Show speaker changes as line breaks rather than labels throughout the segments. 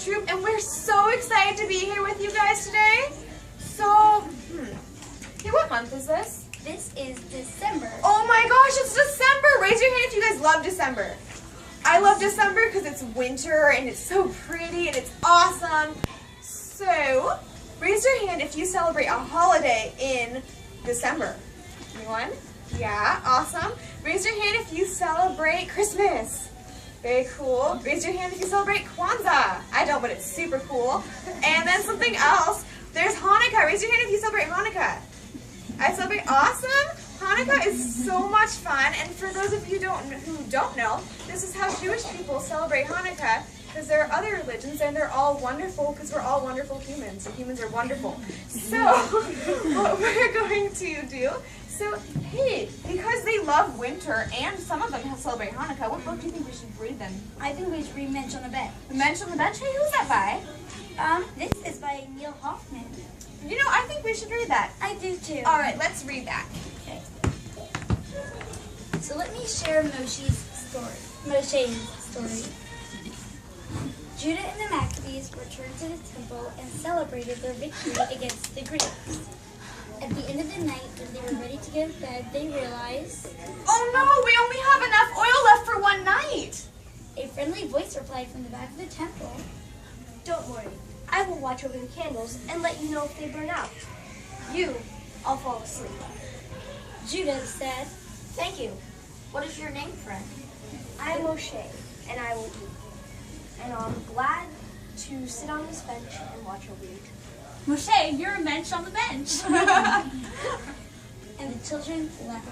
troop, and we're so excited to be here with you guys today. So, hey, what month is this?
This is December.
Oh my gosh, it's December! Raise your hand if you guys love December. I love December because it's winter and it's so pretty and it's awesome. So, raise your hand if you celebrate a holiday in December. Anyone? Yeah, awesome. Raise your hand if you celebrate Christmas. Very cool. Raise your hand if you celebrate Kwanzaa. I don't, but it's super cool. And then something else. There's Hanukkah. Raise your hand if you celebrate Hanukkah. I celebrate. Awesome. Hanukkah is so much fun. And for those of you who don't know, this is how Jewish people celebrate Hanukkah. Because there are other religions and they're all wonderful because we're all wonderful humans. And humans are wonderful. So what we're going to do. So, hey, because they love winter and some of them celebrate Hanukkah, what book do you think we should read then?
I think we should read Mensch on the Bench.
Mensch on the Bench? Hey, who's that by?
This is by Neil Hoffman.
You know, I think we should read that.
I do too.
All right, let's read that.
Okay. So let me share Moshe's story. Judah and the Maccabees returned to the temple and celebrated their victory against the Greeks. At the end of the night, when they were ready to go to bed, they realized,
oh no, we only have enough oil left for one night.
A friendly voice replied from the back of the temple,
Don't worry, I will watch over the candles and let you know if they burn out. I'll fall asleep.
Judah said,
Thank you. What is your name, friend? I'm Moshe, and I will eat. And I'm glad to sit on this bench and watch over you.
Moshe, you're a Mensch on the bench.
And the children laughed.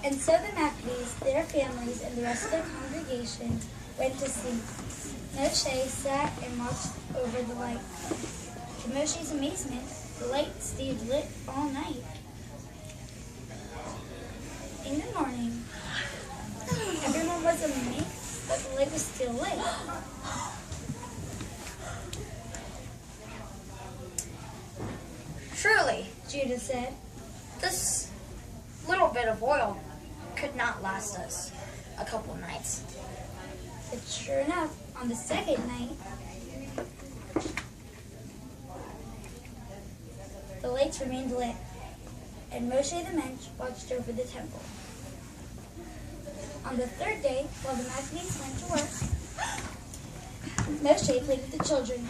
And so the Maccabees, their families, and the rest of the congregation went to sleep. Moshe sat and watched over the light. To Moshe's amazement, the light stayed lit all night. In the morning, everyone was amazed that the light was still lit.
Surely,
Judah said,
this little bit of oil could not last us a couple nights.
but sure enough, on the second night, the lights remained lit, and Moshe the Mensch watched over the temple. On the third day, while the Maccabees went to work, Moshe played with the children.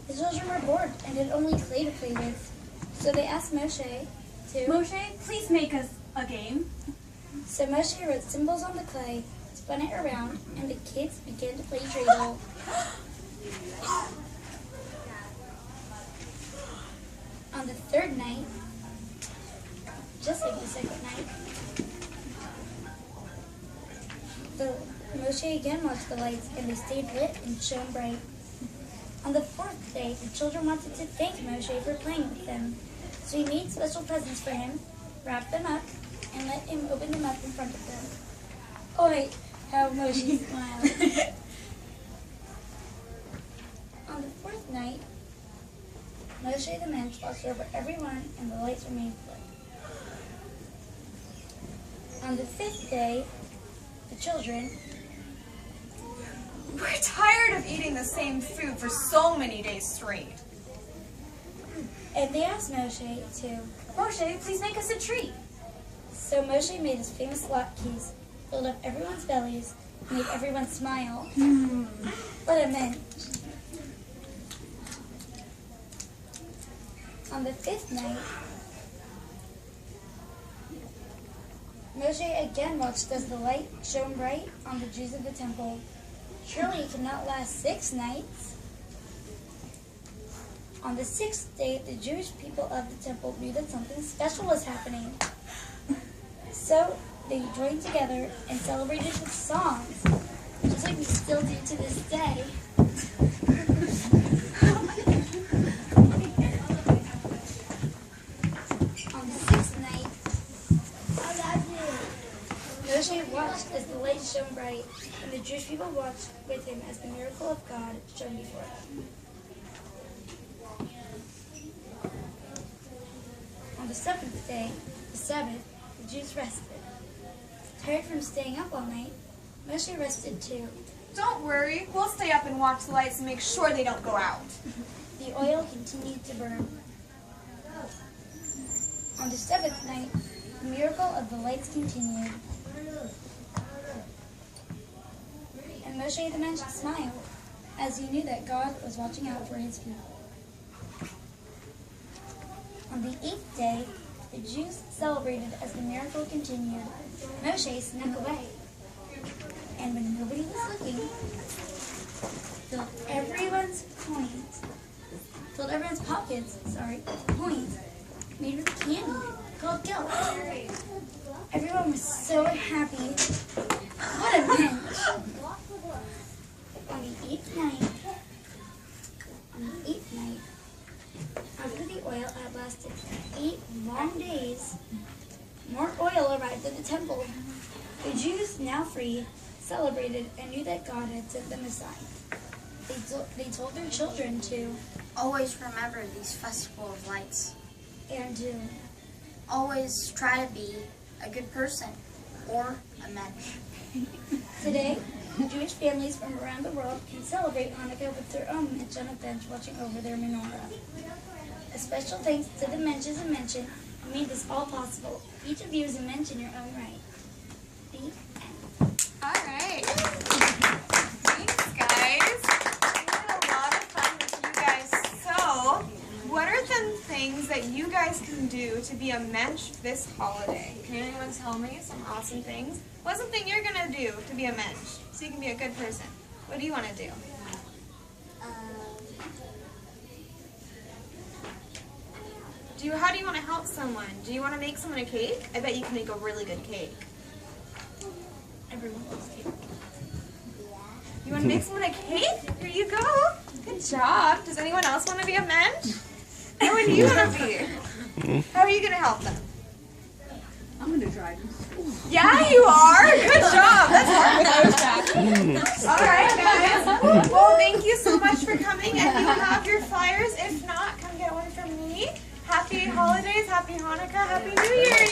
The children were bored and had only clay to play with, so they asked Moshe to...
Moshe, please make us a game.
So Moshe wrote symbols on the clay, spun it around, and the kids began to play dreidel. On the third night, just like the second night, Moshe again watched the lights, and they stayed lit and shone bright. On the fourth day, the children wanted to thank Moshe for playing with them, so he made special presents for him, wrapped them up, and let him open them up in front of them. Oi, how Moshe smiled. On the fourth night, Moshe the Mensch watched over everyone, and the lights remained lit. On the fifth day, the children...
We're tired of eating the same food for so many days straight.
And they asked Moshe to...
Moshe, please make us a treat.
So Moshe made his famous latkes, filled up everyone's bellies, made everyone smile. What a mensch. On the fifth night, Moshe again watched as the light shone bright on the Jews of the temple. Surely it could not last 6 nights. On the 6th day, the Jewish people of the temple knew that something special was happening. So they joined together and celebrated with songs, just like we still do to this day. On the 6th night, Moshe watched as the light shone bright, and the Jewish people watched with him as the miracle of God shone before them. On the 7th day, the Sabbath, the Jews rested. Tired from staying up all night, Moshe rested too.
Don't worry, we'll stay up and watch the lights and make sure they don't go out.
The oil continued to burn. On the seventh night, the miracle of the lights continued. And Moshe the Mensch smiled, as he knew that God was watching out for his people. On the eighth day, the Jews celebrated as the miracle continued. Moshe snuck away, and when nobody was looking, filled everyone's pockets, with coins made with candy called gelt. Everyone was so happy. What a mensch! On the eighth night, after the oil had lasted 8 long days, more oil arrived at the temple. The Jews, now free, celebrated and knew that God had sent them a sign. They told their children to
Always remember these festival of lights.
and to
Always try to be a good person or a mensch.
Today, Jewish families from around the world can celebrate Hanukkah with their own mensch on a bench watching over their menorah. A special thanks to the Mensches and Menschen who made this all possible. Each of you is a mensch in your own right. The end.
All right. Thanks, guys. We had a lot of fun with you guys. So, what are some things that you guys can do to be a mensch this holiday? Can anyone tell me some awesome things? What's something you're going to do to be a mensch so you can be a good person? What do you want to do? How do you want to help someone? Do you want to make someone a cake? I bet you can make a really good cake.
Everyone loves cake.
You want to make someone a cake? Here you go. Good job. Does anyone else want to be a mensch? What do you want to be? How are you going to help them?
I'm going to drive them to school.
Yeah, you are. Good job. That's hard. All right, guys. Well, thank you so much for coming. And you have your flyers. If not, come get one from me. Happy holidays, happy Hanukkah, happy New Year.